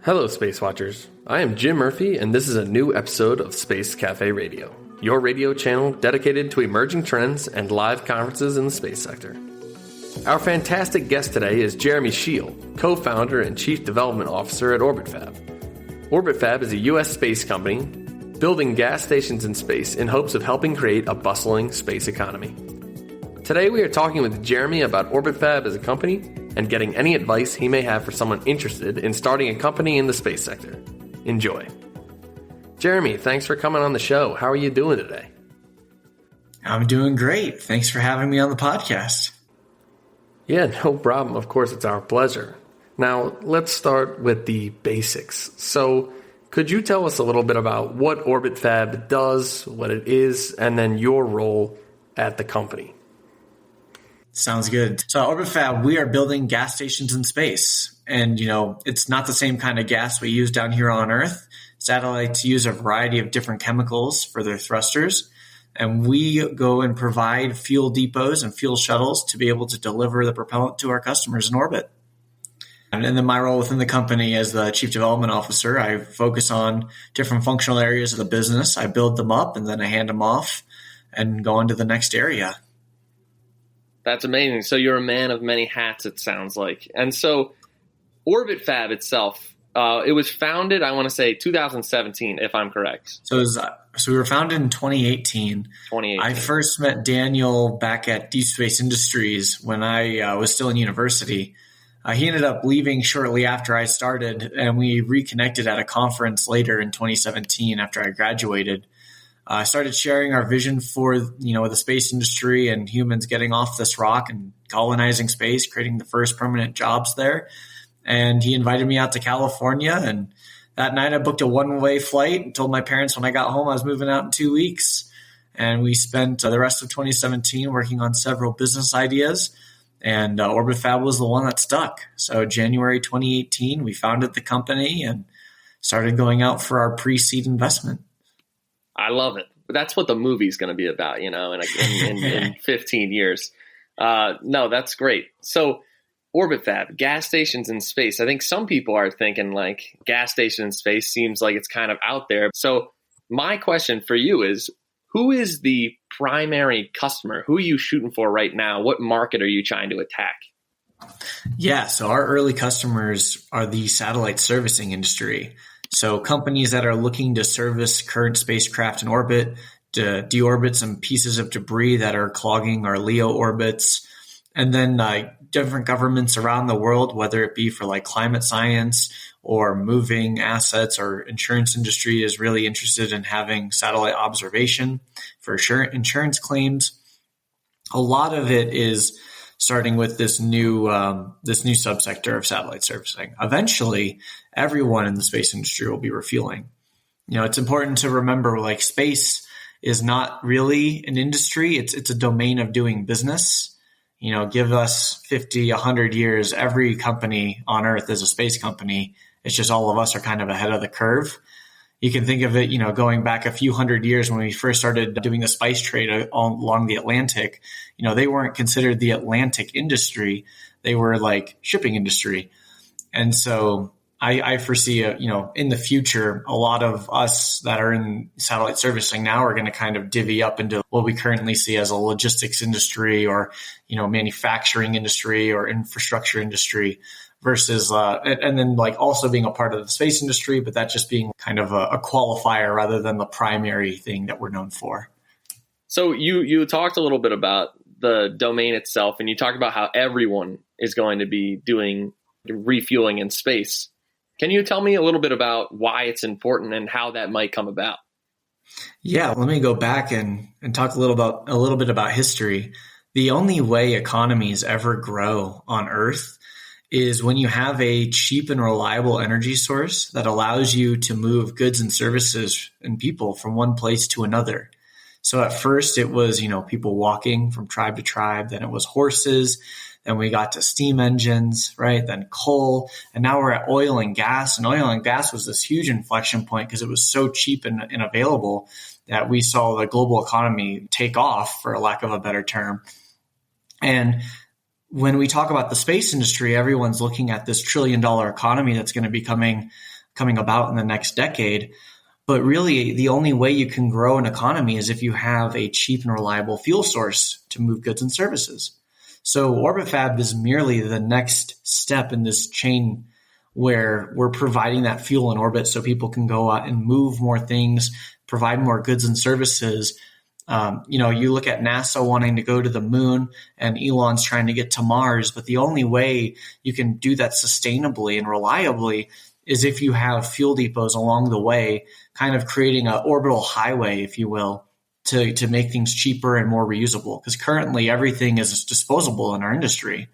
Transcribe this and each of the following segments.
Hello, SpaceWatchers. I am Jim Murphy, and this is a new episode of Space Café Radio, your radio channel dedicated to emerging trends and live conferences in the space sector. Our fantastic guest today is Jeremy Schiel, co-founder and chief development officer at Orbit Fab. Orbit Fab is a U.S. space company building gas stations in space in hopes of helping create a bustling space economy. Today we are talking with Jeremy about Orbit Fab as a company and getting any advice he may have for someone interested in starting a company in the space sector. Enjoy. Jeremy, thanks for coming on the show. How are you doing today? I'm doing great. Thanks for having me on the podcast. Yeah, no problem. Of course, it's our pleasure. Now, let's start with the basics. So, could you tell us a little bit about what Orbit Fab does, what it is, and then your role at the company? Sounds good. So at Orbit Fab, we are building gas stations in space. And, it's not the same kind of gas we use down here on Earth. Satellites use a variety of different chemicals for their thrusters. And we go and provide fuel depots and fuel shuttles to be able to deliver the propellant to our customers in orbit. And then my role within the company as the chief development officer, I focus on different functional areas of the business. I build them up and then I hand them off and go on to the next area. That's amazing. So you're a man of many hats, it sounds like. And so Orbit Fab itself, it was founded, I want to say 2017, if I'm correct. So we were founded in 2018. I first met Daniel back at Deep Space Industries when I was still in university. He ended up leaving shortly after I started, and we reconnected at a conference later in 2017 after I graduated. I started sharing our vision for, the space industry and humans getting off this rock and colonizing space, creating the first permanent jobs there. And he invited me out to California. And that night I booked a one-way flight and told my parents when I got home I was moving out in 2 weeks. And we spent the rest of 2017 working on several business ideas. And Orbit Fab was the one that stuck. So January 2018, we founded the company and started going out for our pre-seed investment. I love it. That's what the movie's going to be about, in 15 years. No, that's great. So Orbit Fab, gas stations in space. I think some people are thinking like gas station in space seems like it's kind of out there. So my question for you is, who is the primary customer? Who are you shooting for right now? What market are you trying to attack? Yeah, so our early customers are the satellite servicing industry. So companies that are looking to service current spacecraft in orbit, to deorbit some pieces of debris that are clogging our LEO orbits, and then different governments around the world, whether it be for like climate science or moving assets, or insurance industry is really interested in having satellite observation for insurance claims. A lot of it is starting with this new subsector of satellite servicing. Eventually, everyone in the space industry will be refueling. It's important to remember, like, space is not really an industry. It's a domain of doing business. Give us 50, 100 years, every company on Earth is a space company. It's just all of us are kind of ahead of the curve. You can think of it, going back a few hundred years when we first started doing the spice trade along the Atlantic. They weren't considered the Atlantic industry. They were like shipping industry. And so I foresee, in the future, a lot of us that are in satellite servicing now are going to kind of divvy up into what we currently see as a logistics industry or, manufacturing industry or infrastructure industry versus, and then like also being a part of the space industry, but that just being kind of a qualifier rather than the primary thing that we're known for. So you talked a little bit about the domain itself, and you talked about how everyone is going to be doing refueling in space. Can you tell me a little bit about why it's important and how that might come about? Yeah, let me go back and talk a little bit about history. The only way economies ever grow on Earth is when you have a cheap and reliable energy source that allows you to move goods and services and people from one place to another. So at first it was, people walking from tribe to tribe. Then it was horses. Then we got to steam engines, right? Then coal. And now we're at oil and gas. And oil and gas was this huge inflection point because it was so cheap and available that we saw the global economy take off, for a lack of a better term. And when we talk about the space industry, everyone's looking at this $1 trillion economy that's going to be coming coming about in the next decade. But really, the only way you can grow an economy is if you have a cheap and reliable fuel source to move goods and services. So Orbit Fab is merely the next step in this chain where we're providing that fuel in orbit so people can go out and move more things, provide more goods and services. You look at NASA wanting to go to the moon and Elon's trying to get to Mars, but the only way you can do that sustainably and reliably is if you have fuel depots along the way, kind of creating an orbital highway, if you will, to make things cheaper and more reusable. Because currently everything is disposable in our industry.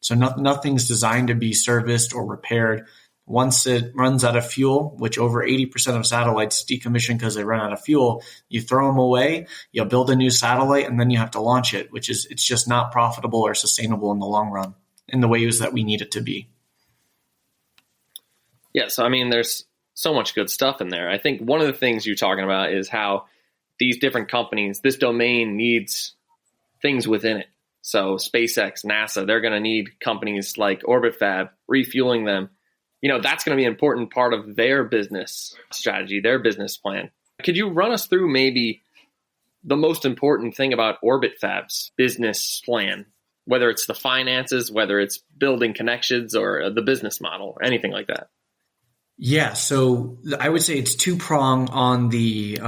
So nothing's designed to be serviced or repaired. Once it runs out of fuel, which over 80% of satellites decommission because they run out of fuel, you throw them away, you build a new satellite, and then you have to launch it, it's just not profitable or sustainable in the long run in the ways that we need it to be. Yeah, so there's so much good stuff in there. I think one of the things you're talking about is how these different companies, this domain needs things within it. So SpaceX, NASA, they're going to need companies like Orbit Fab, refueling them. That's going to be an important part of their business strategy, their business plan. Could you run us through maybe the most important thing about Orbit Fab's business plan, whether it's the finances, whether it's building connections or the business model or anything like that? Yeah, so I would say it's two-pronged on the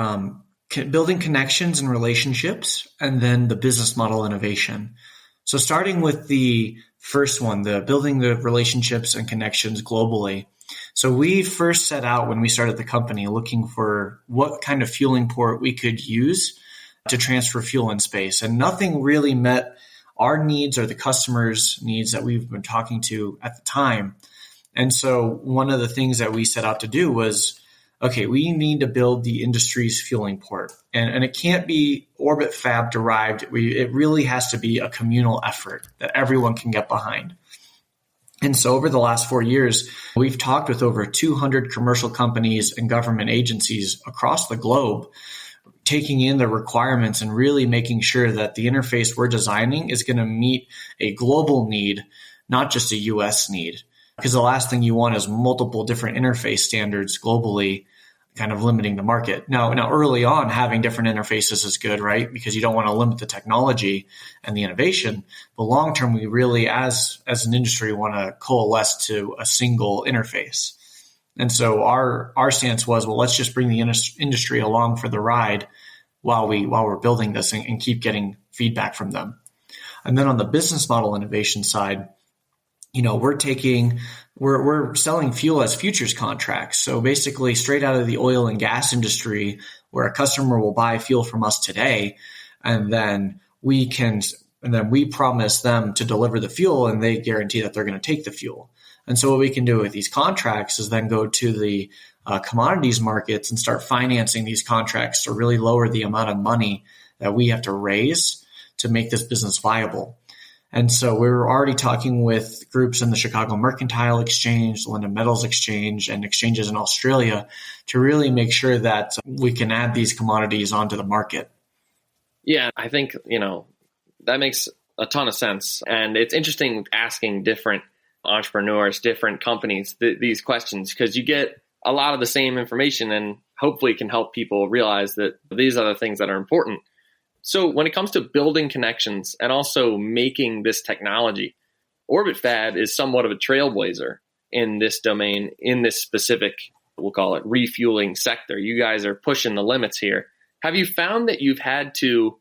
building connections and relationships, and then the business model innovation. So starting with the first one, the building the relationships and connections globally. So we first set out when we started the company looking for what kind of fueling port we could use to transfer fuel in space. And nothing really met our needs or the customers' needs that we've been talking to at the time. And so one of the things that we set out to do was, okay, we need to build the industry's fueling port. And it can't be Orbit Fab derived. It really has to be a communal effort that everyone can get behind. And so over the last 4 years, we've talked with over 200 commercial companies and government agencies across the globe, taking in the requirements and really making sure that the interface we're designing is going to meet a global need, not just a US need. Because the last thing you want is multiple different interface standards globally, kind of limiting the market. Now early on, having different interfaces is good, right? Because you don't want to limit the technology and the innovation. But long term, we really, as an industry, want to coalesce to a single interface. And so our stance was, well, let's just bring the industry along for the ride while we're building this and keep getting feedback from them. And then on the business model innovation side, we're selling fuel as futures contracts. So basically straight out of the oil and gas industry where a customer will buy fuel from us today. And then we promise them to deliver the fuel and they guarantee that they're going to take the fuel. And so what we can do with these contracts is then go to the commodities markets and start financing these contracts to really lower the amount of money that we have to raise to make this business viable. And so we were already talking with groups in the Chicago Mercantile Exchange, the London Metals Exchange, and exchanges in Australia to really make sure that we can add these commodities onto the market. Yeah, I think, that makes a ton of sense. And it's interesting asking different entrepreneurs, different companies, these questions, because you get a lot of the same information and hopefully can help people realize that these are the things that are important. So when it comes to building connections and also making this technology, Orbit Fab is somewhat of a trailblazer in this domain, in this specific, we'll call it refueling sector. You guys are pushing the limits here. Have you found that you've had to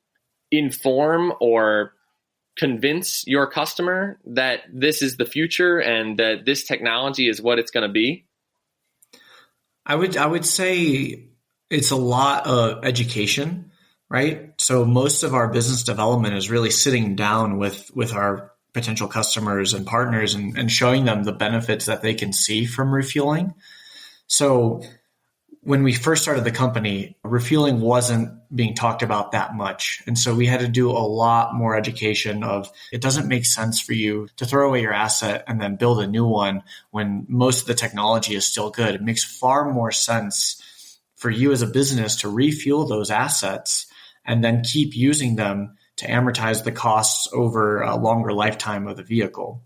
inform or convince your customer that this is the future and that this technology is what it's going to be? I would say it's a lot of education. Right. So most of our business development is really sitting down with our potential customers and partners and showing them the benefits that they can see from refueling. So when we first started the company, refueling wasn't being talked about that much. And so we had to do a lot more education of it doesn't make sense for you to throw away your asset and then build a new one when most of the technology is still good. It makes far more sense for you as a business to refuel those assets and then keep using them to amortize the costs over a longer lifetime of the vehicle.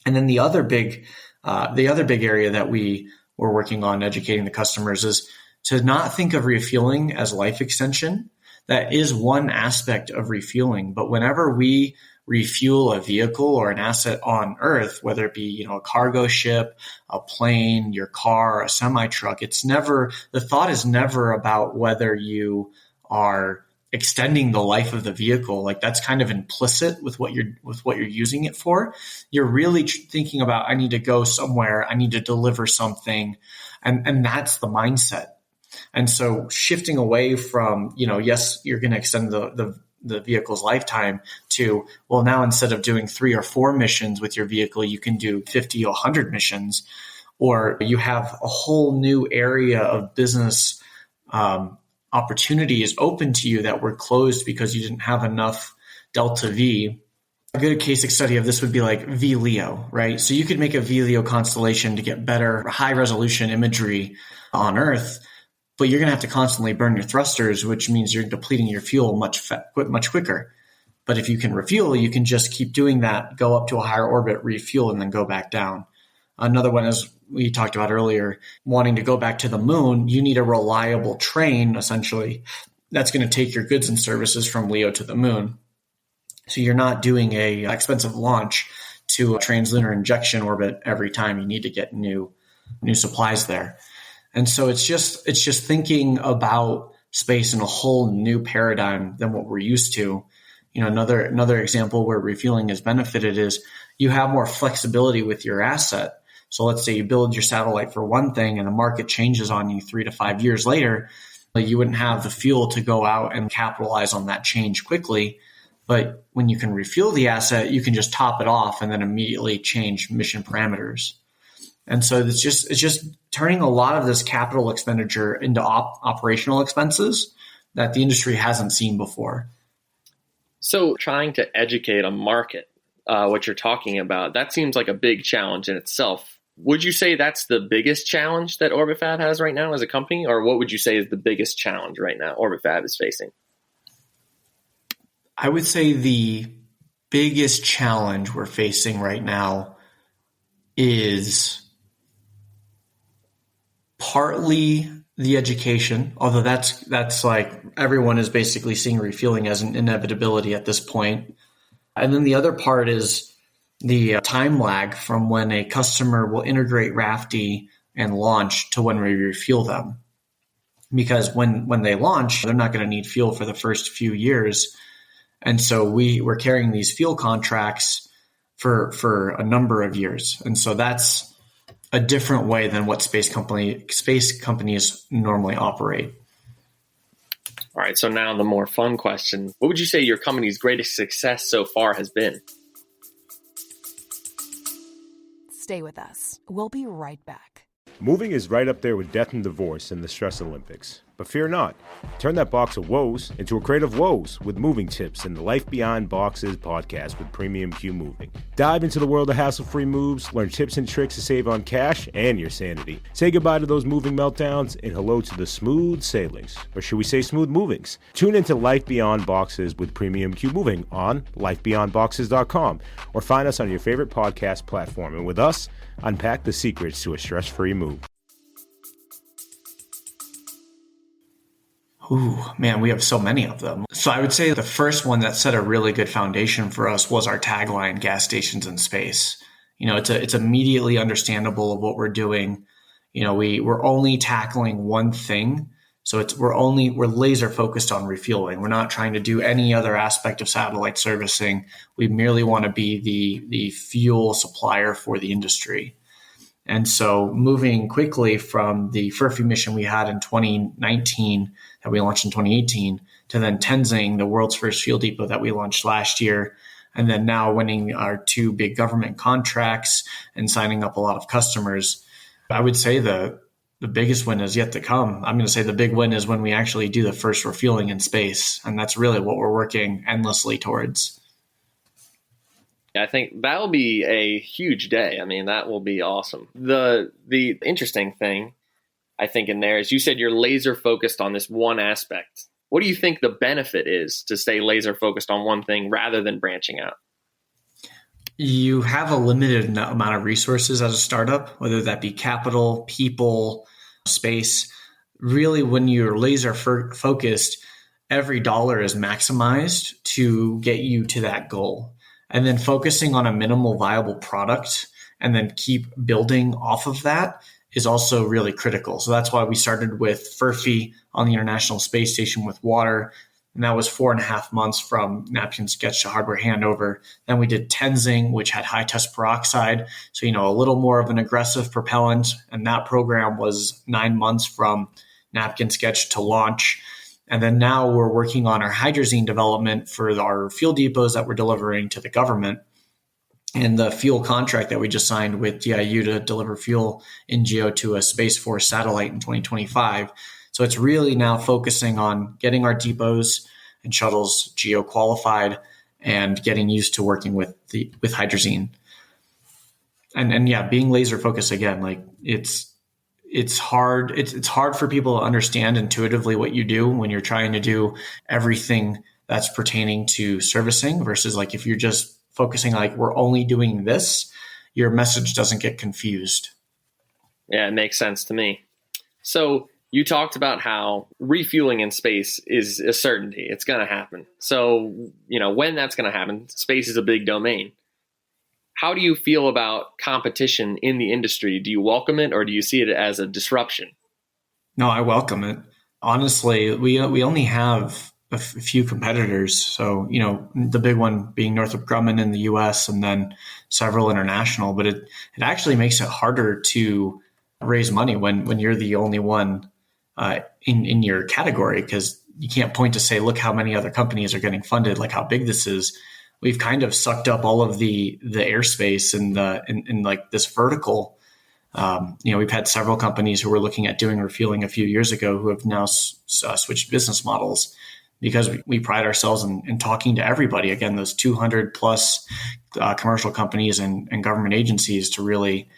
And then the other big area that we're we're working on educating the customers is to not think of refueling as life extension. That is one aspect of refueling, but whenever we refuel a vehicle or an asset on Earth, whether it be, a cargo ship, a plane, your car, a semi truck, the thought is never about whether you are extending the life of the vehicle. Like that's kind of implicit with what you're using it for. You're really thinking about, I need to go somewhere, I need to deliver something. And that's the mindset. And so shifting away from, yes, you're going to extend the vehicle's lifetime to, well, now instead of doing 3 or 4 missions with your vehicle, you can do 50 or 100 missions, or you have a whole new area of business opportunities open to you that were closed because you didn't have enough delta V. A good case study of this would be like VLEO, right? So you could make a VLEO constellation to get better high resolution imagery on Earth, but you're going to have to constantly burn your thrusters, which means you're depleting your fuel much quicker. But if you can refuel, you can just keep doing that, go up to a higher orbit, refuel, and then go back down. Another one, as we talked about earlier, wanting to go back to the moon, you need a reliable train, essentially, that's going to take your goods and services from LEO to the moon. So you're not doing a expensive launch to a translunar injection orbit every time. You need to get new supplies there. And so it's just thinking about space in a whole new paradigm than what we're used to. Another example where refueling has benefited is you have more flexibility with your asset. So let's say you build your satellite for one thing and the market changes on you 3 to 5 years later, you wouldn't have the fuel to go out and capitalize on that change quickly. But when you can refuel the asset, you can just top it off and then immediately change mission parameters. And so it's just turning a lot of this capital expenditure into operational expenses that the industry hasn't seen before. So trying to educate a market, what you're talking about, that seems like a big challenge in itself. Would you say that's the biggest challenge that Orbit Fab has right now as a company? Or what would you say is the biggest challenge right now Orbit Fab is facing? I would say the biggest challenge we're facing right now is partly the education, although that's like everyone is basically seeing refueling as an inevitability at this point. And then the other part is the time lag from when a customer will integrate Rafty and launch to when we refuel them. Because when they launch, they're not going to need fuel for the first few years. And so we're carrying these fuel contracts for a number of years. And so that's a different way than what space companies normally operate. All right, so now the more fun question. What would you say your company's greatest success so far has been? Stay with us. We'll be right back. Moving is right up there with death and divorce in the Stress Olympics. But fear not. Turn that box of woes into a crate of woes with moving tips in the Life Beyond Boxes podcast with Premium Q Moving. Dive into the world of hassle-free moves, learn tips and tricks to save on cash and your sanity. Say goodbye to those moving meltdowns and hello to the smooth sailings. Or should we say smooth movings? Tune into Life Beyond Boxes with Premium Q Moving on lifebeyondboxes.com or find us on your favorite podcast platform. And with us, unpack the secrets to a stress-free move. Ooh, man, we have so many of them. So I would say the first one that set a really good foundation for us was our tagline, Gas Stations in Space. It's immediately understandable of what we're doing. We're only tackling one thing. So we're laser focused on refueling. We're not trying to do any other aspect of satellite servicing. We merely want to be the fuel supplier for the industry. And so moving quickly from the Furphy mission we had in 2019 that we launched in 2018 to then Tenzing, the world's first fuel depot that we launched last year, and then now winning our 2 big government contracts and signing up a lot of customers, I would say the biggest win is yet to come. I'm going to say the big win is when we actually do the first refueling in space, and that's really what we're working endlessly towards. I think that'll be a huge day. I mean, that will be awesome. The interesting thing, I think, in there is you said you're laser focused on this one aspect. What do you think the benefit is to stay laser focused on one thing rather than branching out? You have a limited amount of resources as a startup, whether that be capital, people, space. Really, when you're laser focused, every dollar is maximized to get you to that goal. And then focusing on a minimal viable product and then keep building off of that is also really critical. So that's why we started with Furphy on the International Space Station with water. And that was 4.5 months from napkin sketch to hardware handover. Then we did Tenzing, which had high test peroxide. So, a little more of an aggressive propellant. And that program was 9 months from napkin sketch to launch. And then now we're working on our hydrazine development for our fuel depots that we're delivering to the government. And the fuel contract that we just signed with DIU to deliver fuel in GEO to a Space Force satellite in 2025. So it's really now focusing on getting our depots and shuttles GEO qualified and getting used to working with hydrazine. And yeah, being laser focused again, like it's hard. It's hard for people to understand intuitively what you do when you're trying to do everything that's pertaining to servicing versus like if you're just focusing like we're only doing this, your message doesn't get confused. Yeah, it makes sense to me. So you talked about how refueling in space is a certainty. It's going to happen. So, when that's going to happen, space is a big domain. How do you feel about competition in the industry? Do you welcome it or do you see it as a disruption? No, I welcome it. Honestly, we only have a few competitors. So, the big one being Northrop Grumman in the US and then several international, but it actually makes it harder to raise money when you're the only one in your category, because you can't point to say, look how many other companies are getting funded, like how big this is. We've kind of sucked up all of the airspace in like this vertical. We've had several companies who were looking at doing refueling a few years ago who have now switched business models because we pride ourselves in talking to everybody. Again, those 200 plus commercial companies and government agencies to really,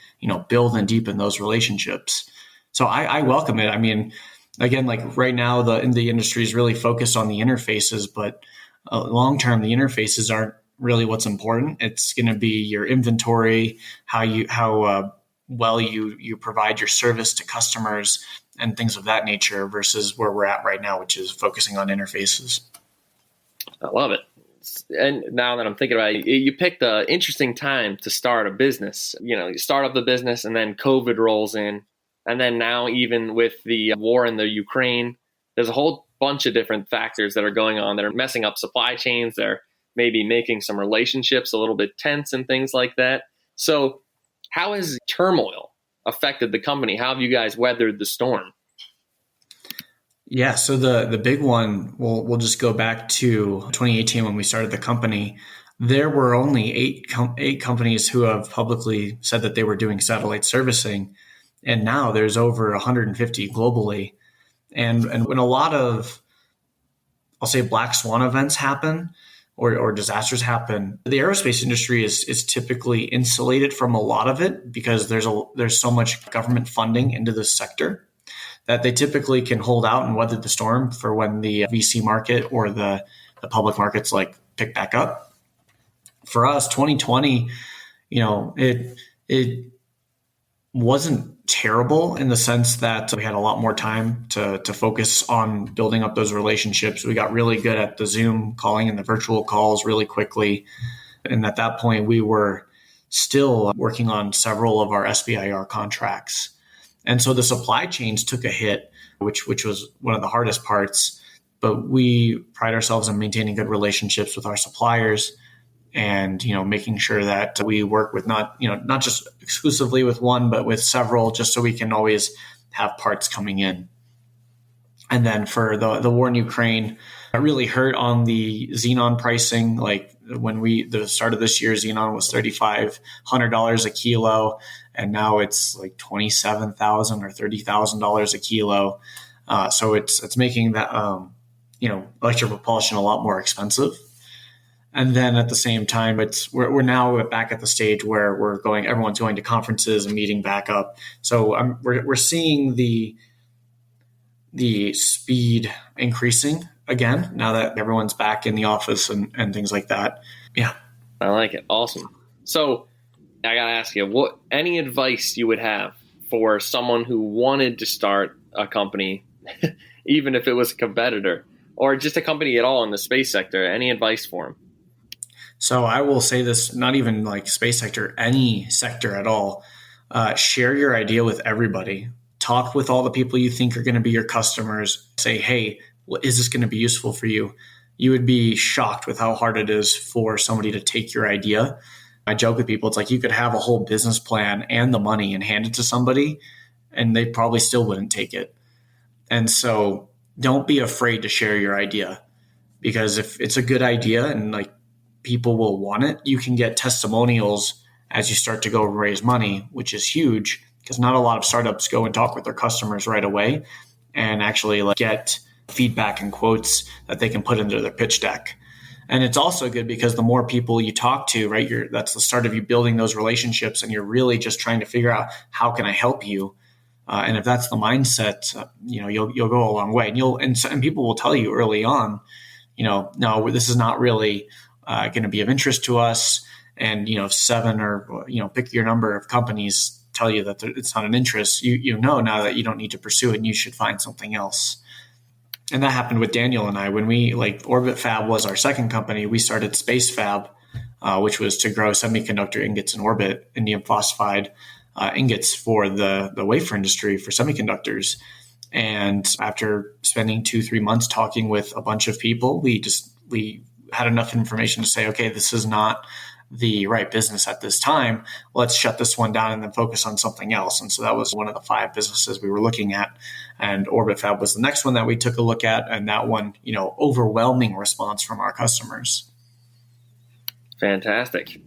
build and deepen those relationships. So I welcome it. I mean, again, like right now, the industry is really focused on the interfaces, but long term, the interfaces aren't really what's important. It's going to be your inventory, how well you provide your service to customers, and things of that nature versus where we're at right now, which is focusing on interfaces. I love it. And now that I'm thinking about it, you picked an interesting time to start a business. You start up the business and then COVID rolls in. And then now even with the war in the Ukraine, there's a whole bunch of different factors that are going on that are messing up supply chains. They're maybe making some relationships a little bit tense and things like that. So how has turmoil affected the company? How have you guys weathered the storm? Yeah, so the big one, we'll just go back to 2018 when we started the company. There were only eight companies who have publicly said that they were doing satellite servicing, and now there's over 150 globally. And when a lot of, I'll say, black swan events happen or disasters happen, the aerospace industry is typically insulated from a lot of it because there's so much government funding into this sector that they typically can hold out and weather the storm for when the VC market or the public markets like pick back up. For us, 2020, it wasn't terrible in the sense that we had a lot more time to focus on building up those relationships. We got really good at the Zoom calling and the virtual calls really quickly. And at that point, we were still working on several of our SBIR contracts. And so the supply chains took a hit, which was one of the hardest parts. But we pride ourselves on maintaining good relationships with our suppliers and, making sure that we work with not just exclusively with one, but with several, just so we can always have parts coming in. And then for the war in Ukraine, it really hurt on the xenon pricing. Like when the start of this year, xenon was $3,500 a kilo, and now it's like $27,000 or $30,000 a kilo. So it's making that electric propulsion a lot more expensive. And then at the same time, we're now back at the stage where everyone's going to conferences and meeting back up. So we're seeing the speed increasing again now that everyone's back in the office and things like that. Yeah. I like it. Awesome. So I got to ask you, what any advice you would have for someone who wanted to start a company, even if it was a competitor, or just a company at all in the space sector? Any advice for them? So I will say this, not even like space sector, any sector at all. Share your idea with everybody. Talk with all the people you think are going to be your customers. Say, hey, is this going to be useful for you? You would be shocked with how hard it is for somebody to take your idea. I joke with people, it's like you could have a whole business plan and the money and hand it to somebody, and they probably still wouldn't take it. And so don't be afraid to share your idea, because if it's a good idea and like people will want it, you can get testimonials as you start to go raise money, which is huge because not a lot of startups go and talk with their customers right away and actually like get feedback and quotes that they can put into their pitch deck. And it's also good because the more people you talk to, right, that's the start of you building those relationships, and you're really just trying to figure out how can I help you. And if that's the mindset, you'll go a long way. And people will tell you early on, no, this is not really going to be of interest to us. And 7 or pick your number of companies tell you that it's not an interest. You know now that you don't need to pursue it, and you should find something else. And that happened with Daniel and I. When we, Orbit Fab was our second company, we started SpaceFab, which was to grow semiconductor ingots in orbit, indium phosphide ingots for the wafer industry for semiconductors. And after spending 2-3 months talking with a bunch of people, we had enough information to say, okay, this is not the right business at this time. Let's shut this one down and then focus on something else. And so that was one of the 5 businesses we were looking at. And Orbit Fab was the next one that we took a look at. And that one, overwhelming response from our customers. Fantastic.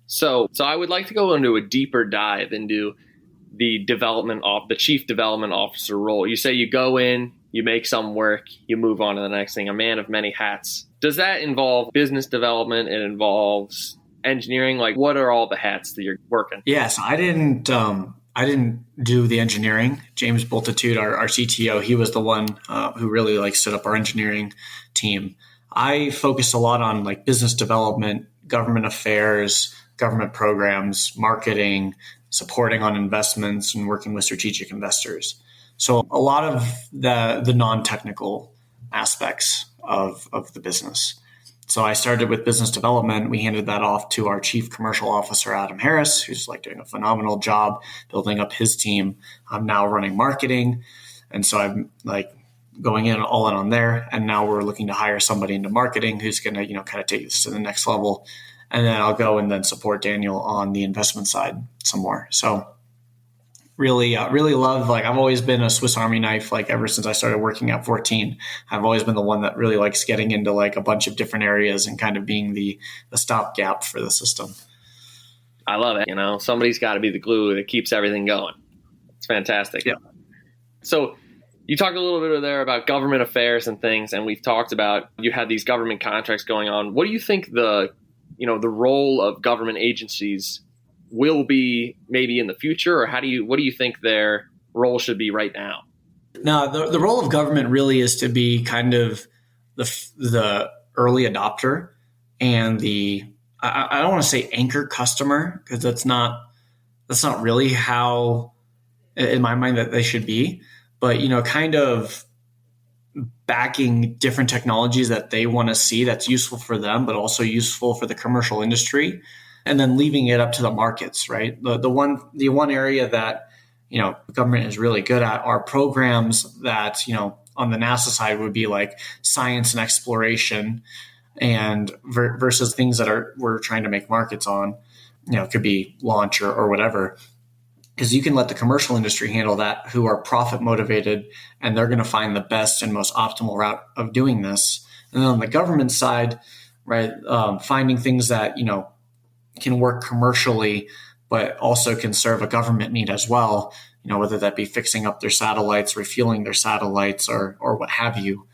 So I would like to go into a deeper dive into the chief development officer role. You say you go in, you make some work, you move on to the next thing, a man of many hats. Does that involve business development? It involves engineering? Like, what are all the hats that you're working? Yes, I didn't do the engineering. James Bultitude, our CTO, he was the one who really stood up our engineering team. I focused a lot on business development, government affairs, government programs, marketing, supporting on investments, and working with strategic investors. So a lot of the non-technical aspects of the business. So I started with business development. We handed that off to our chief commercial officer, Adam Harris, who's doing a phenomenal job building up his team. I'm now running marketing. And so I'm going all in on there. And now we're looking to hire somebody into marketing who's going to, kind of take this to the next level. And then I'll go and then support Daniel on the investment side some more. So really love, I've always been a Swiss Army knife, ever since I started working at 14. I've always been the one that really likes getting into a bunch of different areas and kind of being the stopgap for the system. I love it. Somebody's got to be the glue that keeps everything going. It's fantastic. Yeah. So you talked a little bit there about government affairs and things, and we've talked about you had these government contracts going on. What do you think the role of government agencies will be maybe in the future, or what do you think their role should be right now? No, the role of government really is to be kind of the early adopter and I don't want to say anchor customer, because that's not really how, in my mind, that they should be, but kind of backing different technologies that they want to see that's useful for them, but also useful for the commercial industry. And then leaving it up to the markets, right? The one area that, government is really good at are programs that, on the NASA side would be science and exploration, and versus things that we're trying to make markets on, it could be launch or whatever. Because you can let the commercial industry handle that, who are profit motivated, and they're going to find the best and most optimal route of doing this. And then on the government side, right, finding things that, can work commercially, but also can serve a government need as well, whether that be fixing up their satellites, refueling their satellites, or what have you.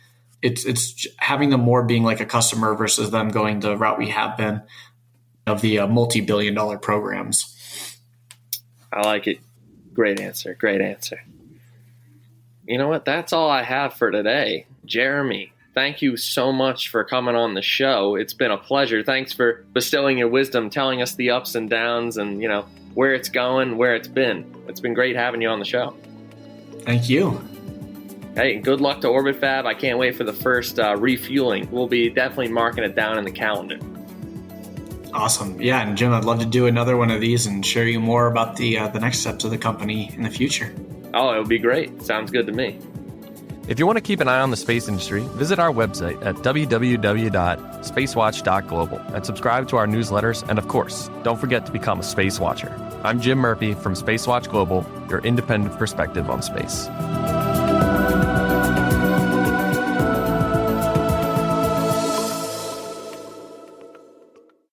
It's having them more being like a customer versus them going the route we have been of the multi-billion-dollar programs. I like it. Great answer. You know what? That's all I have for today. Jeremy, thank you so much for coming on the show. It's been a pleasure. Thanks for bestowing your wisdom, telling us the ups and downs and, where it's going, where it's been. It's been great having you on the show. Thank you. Hey, good luck to Orbit Fab. I can't wait for the first refueling. We'll be definitely marking it down in the calendar. Awesome. Yeah, and Jim, I'd love to do another one of these and share you more about the next steps of the company in the future. Oh, it would be great. Sounds good to me. If you want to keep an eye on the space industry, visit our website at www.SpaceWatch.Global and subscribe to our newsletters. And of course, don't forget to become a Space Watcher. I'm Jim Murphy from SpaceWatch.Global, your independent perspective on space.